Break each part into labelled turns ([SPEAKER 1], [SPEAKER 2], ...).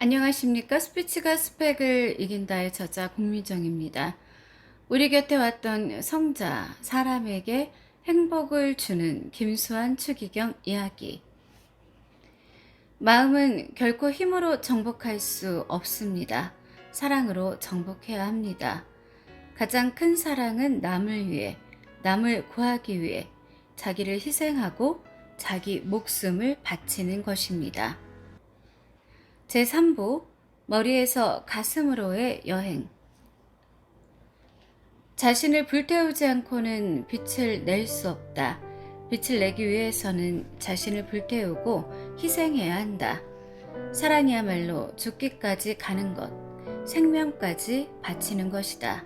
[SPEAKER 1] 안녕하십니까. 스피치가 스펙을 이긴다의 저자 공미정입니다. 우리 곁에 왔던 성자, 사람에게 행복을 주는 김수환 추기경 이야기. 마음은 결코 힘으로 정복할 수 없습니다. 사랑으로 정복해야 합니다. 가장 큰 사랑은 남을 위해, 남을 구하기 위해 자기를 희생하고 자기 목숨을 바치는 것입니다. 제3부 머리에서 가슴으로의 여행. 자신을 불태우지 않고는 빛을 낼 수 없다. 빛을 내기 위해서는 자신을 불태우고 희생해야 한다. 사랑이야말로 죽기까지 가는 것, 생명까지 바치는 것이다.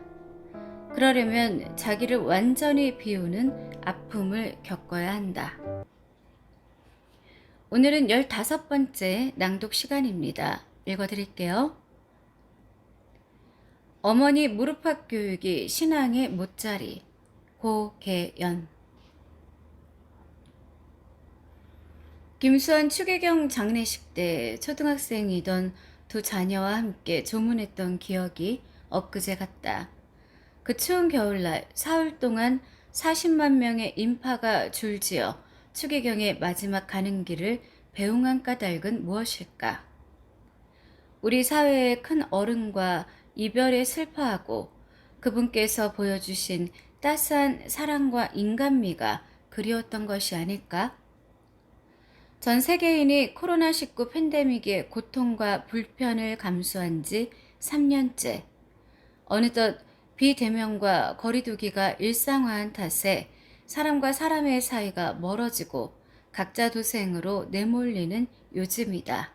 [SPEAKER 1] 그러려면 자기를 완전히 비우는 아픔을 겪어야 한다. 오늘은 15번째 낭독 시간입니다. 읽어드릴게요. 어머니 무릎팍 교육이 신앙의 못자리. 고계연. 김수환 추기경 장례식 때 초등학생이던 두 자녀와 함께 조문했던 기억이 엊그제 같다. 그 추운 겨울날 사흘 동안 40만 명의 인파가 줄지어 추기경의 마지막 가는 길을 배웅한 까닭은 무엇일까? 우리 사회의 큰 어른과 이별에 슬퍼하고 그분께서 보여주신 따스한 사랑과 인간미가 그리웠던 것이 아닐까? 전 세계인이 코로나19 팬데믹의 고통과 불편을 감수한 지 3년째. 어느덧 비대면과 거리두기가 일상화한 탓에 사람과 사람의 사이가 멀어지고 각자 도생으로 내몰리는 요즘이다.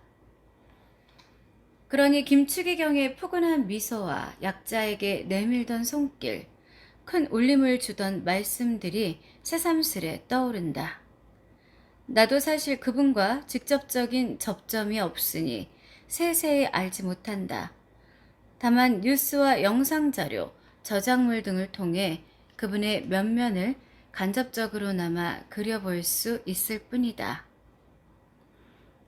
[SPEAKER 1] 그러니 김추기경의 푸근한 미소와 약자에게 내밀던 손길, 큰 울림을 주던 말씀들이 새삼스레 떠오른다. 나도 사실 그분과 직접적인 접점이 없으니 세세히 알지 못한다. 다만 뉴스와 영상자료, 저작물 등을 통해 그분의 면면을 간접적으로나마 그려볼 수 있을 뿐이다.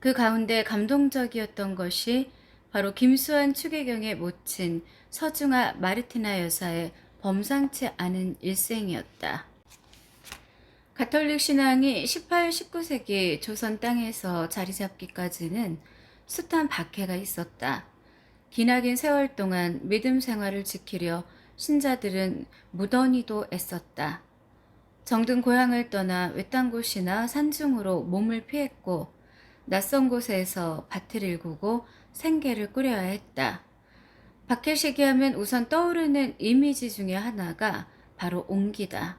[SPEAKER 1] 그 가운데 감동적이었던 것이 바로 김수환 추기경의 모친 서중아 마르티나 여사의 범상치 않은 일생이었다. 가톨릭 신앙이 18, 19세기 조선 땅에서 자리 잡기까지는 숱한 박해가 있었다. 기나긴 세월 동안 믿음 생활을 지키려 신자들은 무던히도 애썼다. 정든 고향을 떠나 외딴 곳이나 산중으로 몸을 피했고 낯선 곳에서 밭을 일구고 생계를 꾸려야 했다. 박해 시기하면 우선 떠오르는 이미지 중에 하나가 바로 옹기다.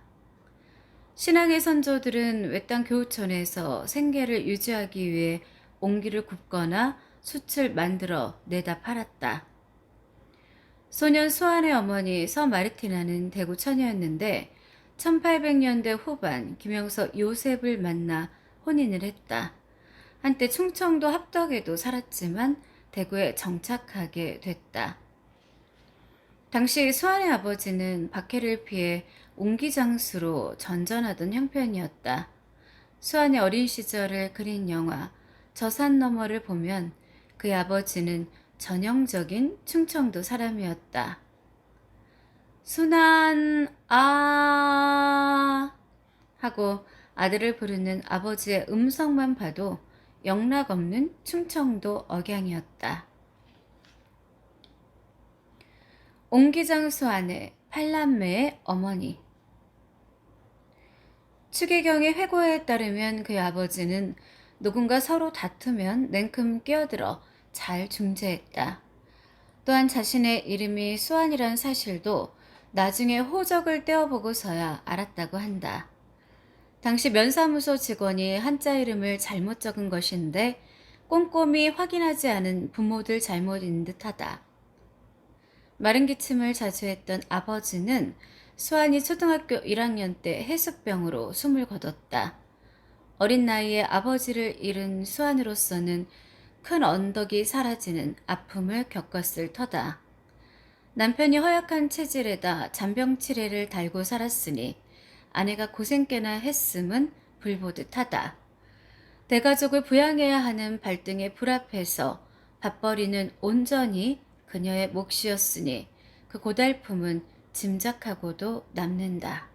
[SPEAKER 1] 신앙의 선조들은 외딴 교우촌에서 생계를 유지하기 위해 옹기를 굽거나 숯을 만들어 내다 팔았다. 소년 수환의 어머니 서마르티나는 대구 처녀였는데 1800년대 후반 김영서 요셉을 만나 혼인을 했다. 한때 충청도 합덕에도 살았지만 대구에 정착하게 됐다. 당시 수환의 아버지는 박해를 피해 옹기장수로 전전하던 형편이었다. 수환의 어린 시절을 그린 영화 저 산 너머를 보면 그의 아버지는 전형적인 충청도 사람이었다. 순한 하고 아들을 부르는 아버지의 음성만 봐도 영락 없는 충청도 억양이었다. 옹기장수 아내 팔남매의 어머니. 추기경의 회고에 따르면 그의 아버지는 누군가 서로 다투면 냉큼 끼어들어 잘 중재했다. 또한 자신의 이름이 수환이란 사실도 나중에 호적을 떼어보고서야 알았다고 한다. 당시 면사무소 직원이 한자 이름을 잘못 적은 것인데 꼼꼼히 확인하지 않은 부모들 잘못인 듯하다. 마른 기침을 자주 했던 아버지는 수환이 초등학교 1학년 때 해수병으로 숨을 거뒀다. 어린 나이에 아버지를 잃은 수환으로서는 큰 언덕이 사라지는 아픔을 겪었을 터다. 남편이 허약한 체질에다 잔병치레를 달고 살았으니 아내가 고생 꽤나 했음은 불보듯하다. 대가족을 부양해야 하는 발등에 불 앞에서 밥벌이는 온전히 그녀의 몫이었으니 그 고달픔은 짐작하고도 남는다.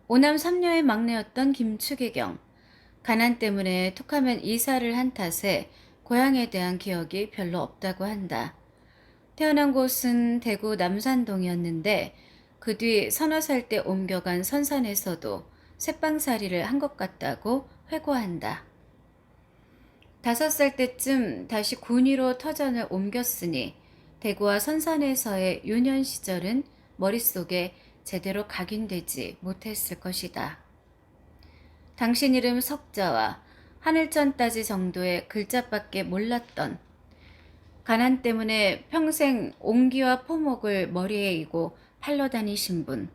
[SPEAKER 1] 오남 3녀의 막내였던 김추기경. 가난 때문에 툭하면 이사를 한 탓에 고향에 대한 기억이 별로 없다고 한다. 태어난 곳은 대구 남산동이었는데 그 뒤 서너 살 때 옮겨간 선산에서도 새빵살이를 한 것 같다고 회고한다. 5살 때쯤 다시 군위로 터전을 옮겼으니 대구와 선산에서의 유년 시절은 머릿속에 제대로 각인되지 못했을 것이다. 당신 이름 석자와 하늘천 따지 정도의 글자밖에 몰랐던, 가난 때문에 평생 옹기와 포목을 머리에 이고 팔러 다니신 분,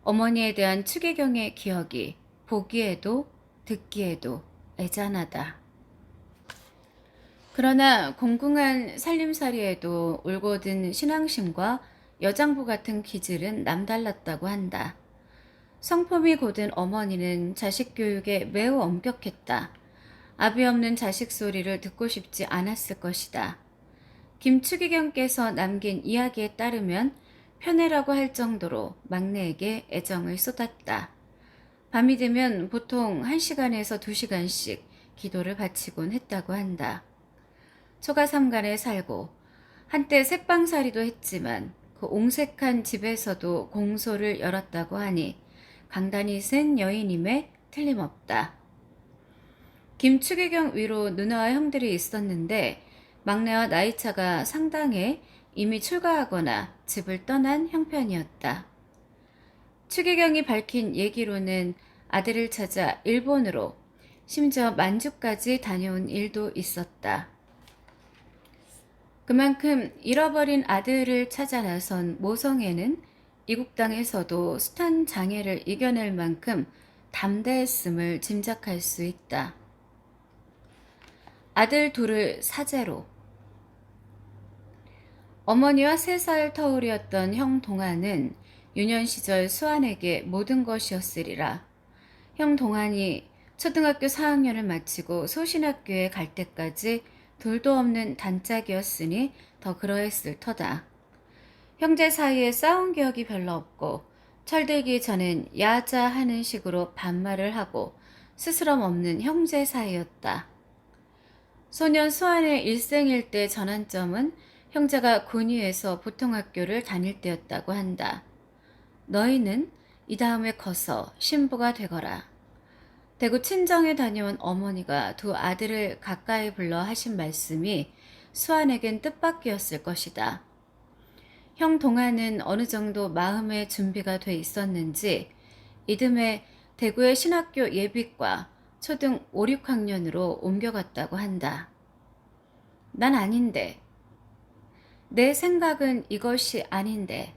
[SPEAKER 1] 어머니에 대한 추기경의 기억이 보기에도 듣기에도 애잔하다. 그러나 공공한 살림살이에도 울고든 신앙심과 여장부 같은 기질은 남달랐다고 한다. 성품이 고든 어머니는 자식 교육에 매우 엄격했다. 아비 없는 자식 소리를 듣고 싶지 않았을 것이다. 김추기경께서 남긴 이야기에 따르면 편애라고 할 정도로 막내에게 애정을 쏟았다. 밤이 되면 보통 1시간에서 2시간씩 기도를 바치곤 했다고 한다. 초가삼간에 살고 한때 새빵살이도 했지만 그 옹색한 집에서도 공소를 열었다고 하니 강단이 센 여인임에 틀림없다. 김추기경 위로 누나와 형들이 있었는데 막내와 나이차가 상당해 이미 출가하거나 집을 떠난 형편이었다. 추기경이 밝힌 얘기로는 아들을 찾아 일본으로, 심지어 만주까지 다녀온 일도 있었다. 그만큼 잃어버린 아들을 찾아 나선 모성애는 이국 땅에서도 숱한 장애를 이겨낼 만큼 담대했음을 짐작할 수 있다. 아들 둘을 사제로. 어머니와 3살 터울이었던 형 동안은 유년 시절 수환에게 모든 것이었으리라. 형 동안이 초등학교 4학년을 마치고 소신학교에 갈 때까지 둘도 없는 단짝이었으니 더 그러했을 터다. 형제 사이에 싸운 기억이 별로 없고 철들기 전엔 야자 하는 식으로 반말을 하고 스스럼 없는 형제 사이였다. 소년 수환의 일생일대 전환점은 형제가 군위에서 보통학교를 다닐 때였다고 한다. 너희는 이 다음에 커서 신부가 되거라. 대구 친정에 다녀온 어머니가 두 아들을 가까이 불러 하신 말씀이 수환에겐 뜻밖이었을 것이다. 형 동안은 어느 정도 마음의 준비가 돼 있었는지 이듬해 대구의 신학교 예비과 초등 5, 6학년으로 옮겨갔다고 한다. 난 아닌데. 내 생각은 이것이 아닌데.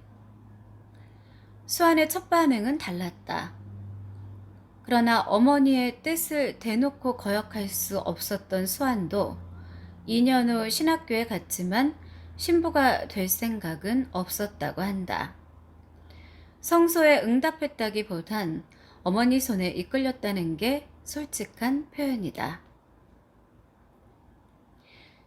[SPEAKER 1] 수환의 첫 반응은 달랐다. 그러나 어머니의 뜻을 대놓고 거역할 수 없었던 수환도 2년 후 신학교에 갔지만 신부가 될 생각은 없었다고 한다. 성소에 응답했다기보단 어머니 손에 이끌렸다는 게 솔직한 표현이다.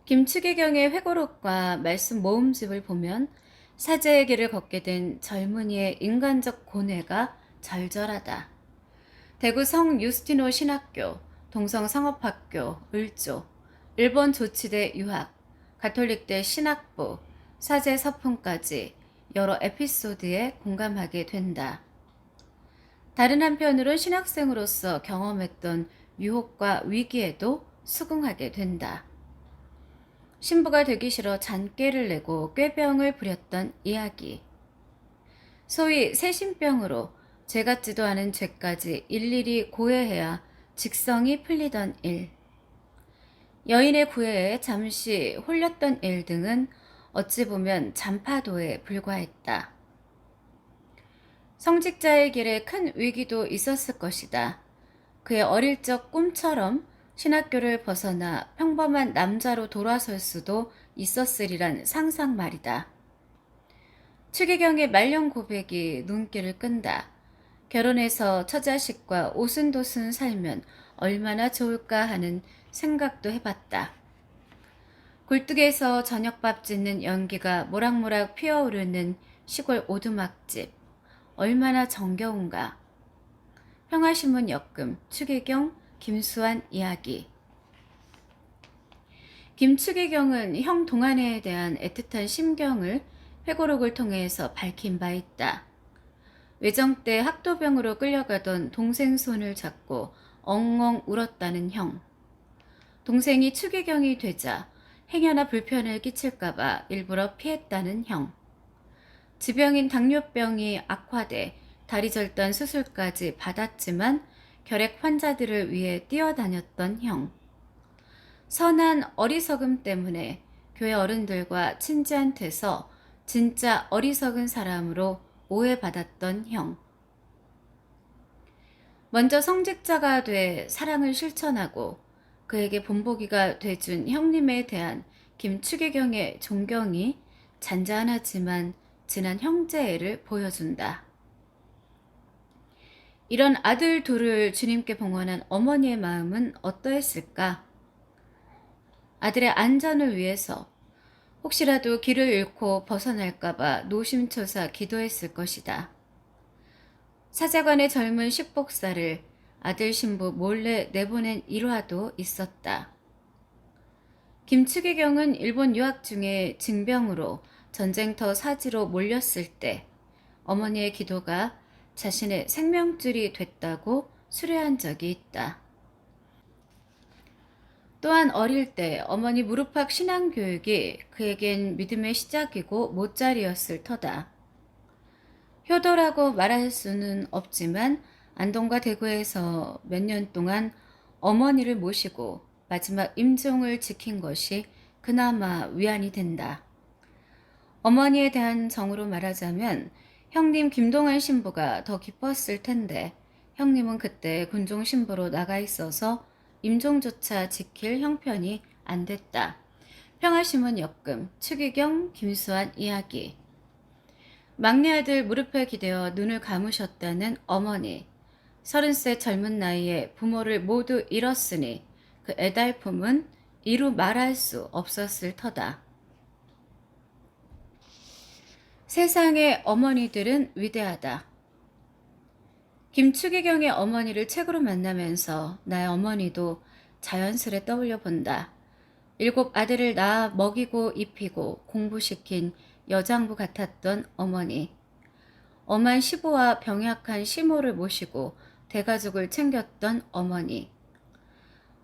[SPEAKER 1] 김추기경의 회고록과 말씀 모음집을 보면 사제의 길을 걷게 된 젊은이의 인간적 고뇌가 절절하다. 대구 성 유스티노 신학교, 동성 상업학교, 을조, 일본 조치대 유학, 가톨릭대 신학부, 사제 서품까지 여러 에피소드에 공감하게 된다. 다른 한편으론 신학생으로서 경험했던 유혹과 위기에도 수긍하게 된다. 신부가 되기 싫어 잔꾀를 내고 꾀병을 부렸던 이야기. 소위 새신병으로 죄 같지도 않은 죄까지 일일이 고해해야 직성이 풀리던 일. 여인의 구애에 잠시 홀렸던 일 등은 어찌 보면 잔파도에 불과했다. 성직자의 길에 큰 위기도 있었을 것이다. 그의 어릴 적 꿈처럼 신학교를 벗어나 평범한 남자로 돌아설 수도 있었으리란 상상 말이다. 추기경의 말년 고백이 눈길을 끈다. 결혼해서 처자식과 오순도순 살면 얼마나 좋을까 하는 생각도 해봤다. 굴뚝에서 저녁밥 짓는 연기가 모락모락 피어오르는 시골 오두막집. 얼마나 정겨운가. 평화신문 역금, 추기경, 김수환 이야기. 김추기경은 형 동안에 대한 애틋한 심경을 회고록을 통해서 밝힌 바 있다. 외정 때 학도병으로 끌려가던 동생 손을 잡고 엉엉 울었다는 형. 동생이 추기경이 되자 행여나 불편을 끼칠까봐 일부러 피했다는 형. 지병인 당뇨병이 악화돼 다리 절단 수술까지 받았지만 결핵 환자들을 위해 뛰어다녔던 형. 선한 어리석음 때문에 교회 어른들과 친지한테서 진짜 어리석은 사람으로 오해받았던 형. 먼저 성직자가 돼 사랑을 실천하고 그에게 본보기가 돼준 형님에 대한 김추기경의 존경이 잔잔하지만 진한 형제애를 보여준다. 이런 아들 둘을 주님께 봉헌한 어머니의 마음은 어떠했을까? 아들의 안전을 위해서 혹시라도 길을 잃고 벗어날까봐 노심초사 기도했을 것이다. 사제관의 젊은 식복사를 아들 신부 몰래 내보낸 일화도 있었다. 김추기경은 일본 유학 중에 징병으로 전쟁터 사지로 몰렸을 때 어머니의 기도가 자신의 생명줄이 됐다고 수료한 적이 있다. 또한 어릴 때 어머니 무릎팍 신앙교육이 그에겐 믿음의 시작이고 못자리였을 터다. 효도라고 말할 수는 없지만 안동과 대구에서 몇 년 동안 어머니를 모시고 마지막 임종을 지킨 것이 그나마 위안이 된다. 어머니에 대한 정으로 말하자면 형님 김동환 신부가 더 기뻤을 텐데 형님은 그때 군종 신부로 나가 있어서 임종조차 지킬 형편이 안 됐다. 평화신문 역금, 추기경, 김수환 이야기. 막내 아들 무릎에 기대어 눈을 감으셨다는 어머니. 30세 젊은 나이에 부모를 모두 잃었으니 그 애달픔은 이루 말할 수 없었을 터다. 세상의 어머니들은 위대하다. 김추기경의 어머니를 책으로 만나면서 나의 어머니도 자연스레 떠올려 본다. 7 아들을 낳아 먹이고 입히고 공부시킨 여장부 같았던 어머니. 엄한 시부와 병약한 시모를 모시고 대가족을 챙겼던 어머니.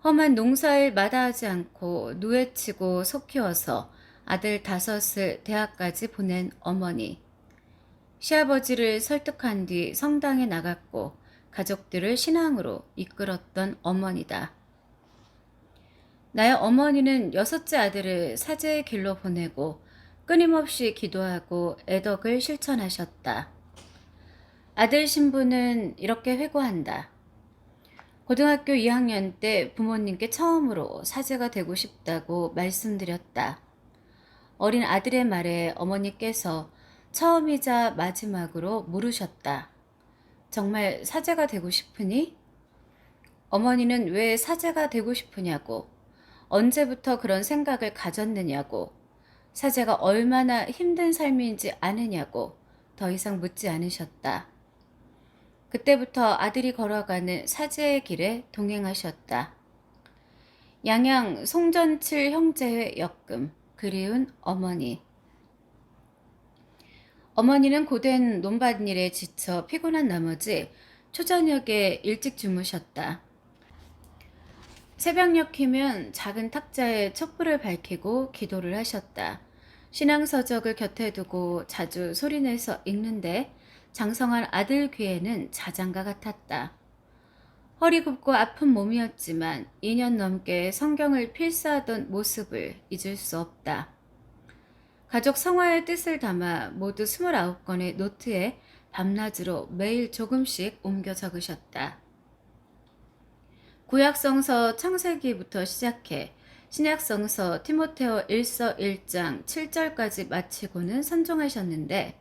[SPEAKER 1] 험한 농사일 마다하지 않고 누에치고 속 키워서 아들 5을 대학까지 보낸 어머니. 시아버지를 설득한 뒤 성당에 나갔고 가족들을 신앙으로 이끌었던 어머니다. 나의 어머니는 6째 아들을 사제의 길로 보내고 끊임없이 기도하고 애덕을 실천하셨다. 아들 신부는 이렇게 회고한다. 고등학교 2학년 때 부모님께 처음으로 사제가 되고 싶다고 말씀드렸다. 어린 아들의 말에 어머니께서 처음이자 마지막으로 물으셨다. 정말 사제가 되고 싶으니? 어머니는 왜 사제가 되고 싶으냐고, 언제부터 그런 생각을 가졌느냐고, 사제가 얼마나 힘든 삶인지 아느냐고 더 이상 묻지 않으셨다. 그때부터 아들이 걸어가는 사제의 길에 동행하셨다. 양양 송전칠 형제회 역금, 그리운 어머니. 어머니는 고된 논밭일에 지쳐 피곤한 나머지 초저녁에 일찍 주무셨다. 새벽녘이면 작은 탁자에 촛불을 밝히고 기도를 하셨다. 신앙서적을 곁에 두고 자주 소리내서 읽는데 장성한 아들 귀에는 자장가 같았다. 허리 굽고 아픈 몸이었지만 2년 넘게 성경을 필사하던 모습을 잊을 수 없다. 가족 성화의 뜻을 담아 모두 29건의 노트에 밤낮으로 매일 조금씩 옮겨 적으셨다. 구약성서 창세기부터 시작해 신약성서 디모데오 1서 1장 7절까지 마치고는 선종하셨는데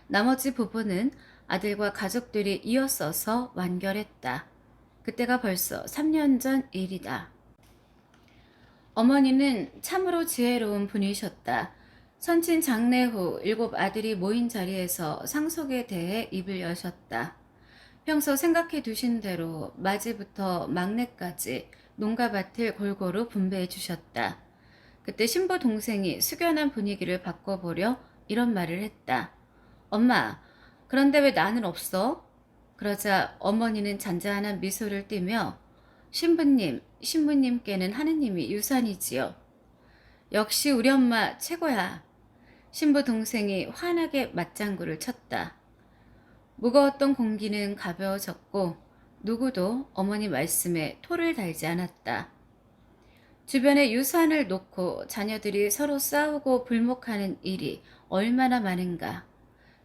[SPEAKER 1] 나머지 부분은 아들과 가족들이 이어써서 완결했다. 그때가 벌써 3년 전 일이다. 어머니는 참으로 지혜로운 분이셨다. 선친 장례 후 7 아들이 모인 자리에서 상속에 대해 입을 여셨다. 평소 생각해 두신 대로 맞이부터 막내까지 농가 밭을 골고루 분배해 주셨다. 그때 신부 동생이 숙연한 분위기를 바꿔보려 이런 말을 했다. 엄마, 그런데 왜 나는 없어? 그러자 어머니는 잔잔한 미소를 띠며 신부님, 신부님께는 하느님이 유산이지요. 역시 우리 엄마 최고야. 신부 동생이 환하게 맞장구를 쳤다. 무거웠던 공기는 가벼워졌고 누구도 어머니 말씀에 토를 달지 않았다. 주변에 유산을 놓고 자녀들이 서로 싸우고 불목하는 일이 얼마나 많은가.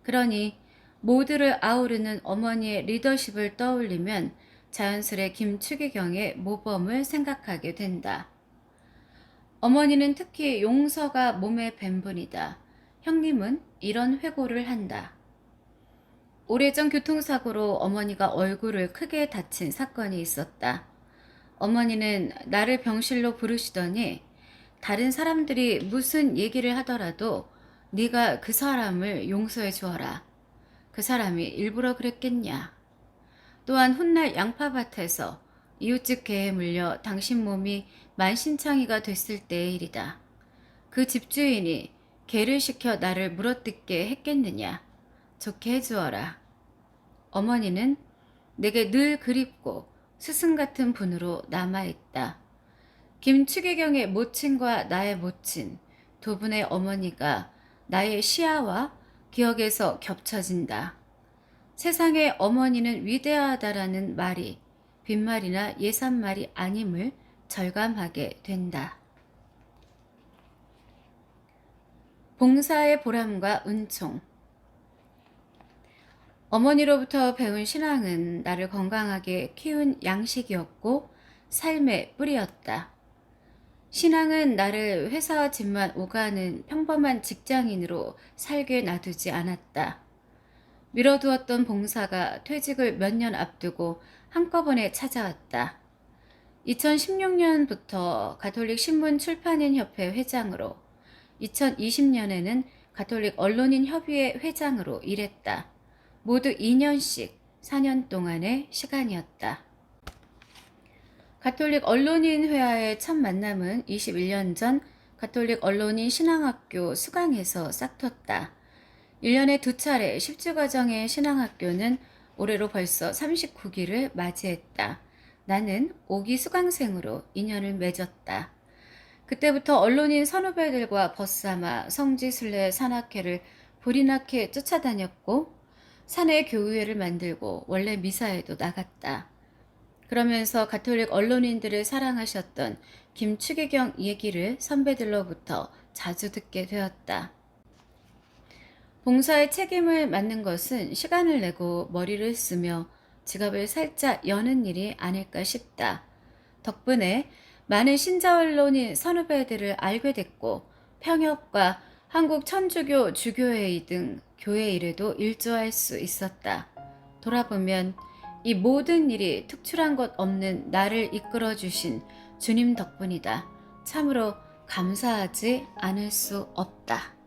[SPEAKER 1] 그러니 모두를 아우르는 어머니의 리더십을 떠올리면 자연스레 김추기경의 모범을 생각하게 된다. 어머니는 특히 용서가 몸에 밴 분이다. 형님은 이런 회고를 한다. 오래전 교통사고로 어머니가 얼굴을 크게 다친 사건이 있었다. 어머니는 나를 병실로 부르시더니 다른 사람들이 무슨 얘기를 하더라도 네가 그 사람을 용서해 주어라. 그 사람이 일부러 그랬겠냐. 또한 훗날 양파밭에서 이웃집 개에 물려 당신 몸이 만신창이가 됐을 때의 일이다. 그 집주인이 개를 시켜 나를 물어뜯게 했겠느냐. 좋게 해주어라. 어머니는 내게 늘 그립고 스승 같은 분으로 남아있다. 김추기경의 모친과 나의 모친, 두 분의 어머니가 나의 시야와 기억에서 겹쳐진다. 세상에 어머니는 위대하다라는 말이 빈말이나 예산말이 아님을 절감하게 된다. 봉사의 보람과 은총. 어머니로부터 배운 신앙은 나를 건강하게 키운 양식이었고 삶의 뿌리였다. 신앙은 나를 회사 집만 오가는 평범한 직장인으로 살게 놔두지 않았다. 미뤄두었던 봉사가 퇴직을 몇 년 앞두고 한꺼번에 찾아왔다. 2016년부터 가톨릭 신문 출판인 협회 회장으로, 2020년에는 가톨릭 언론인 협의회 회장으로 일했다. 모두 2년씩 4년 동안의 시간이었다. 가톨릭 언론인 회화의 첫 만남은 21년 전 가톨릭 언론인 신앙학교 수강에서 싹텄다. 1년에 2차례 10주과정의 신앙학교는 올해로 벌써 39기를 맞이했다. 나는 5기 수강생으로 인연을 맺었다. 그때부터 언론인 선후배들과 벗삼아 성지순례 산악회를 불이 나게 쫓아다녔고 사내 교우회를 만들고 원래 미사에도 나갔다. 그러면서 가톨릭 언론인들을 사랑하셨던 김추기경 얘기를 선배들로부터 자주 듣게 되었다. 봉사의 책임을 맡는 것은 시간을 내고 머리를 쓰며 지갑을 살짝 여는 일이 아닐까 싶다. 덕분에 많은 신자 언론인 선후배들을 알게 됐고 평협과 한국 천주교 주교회의 등 교회 일에도 일조할 수 있었다. 돌아보면 이 모든 일이 특출한 것 없는 나를 이끌어 주신 주님 덕분이다. 참으로 감사하지 않을 수 없다.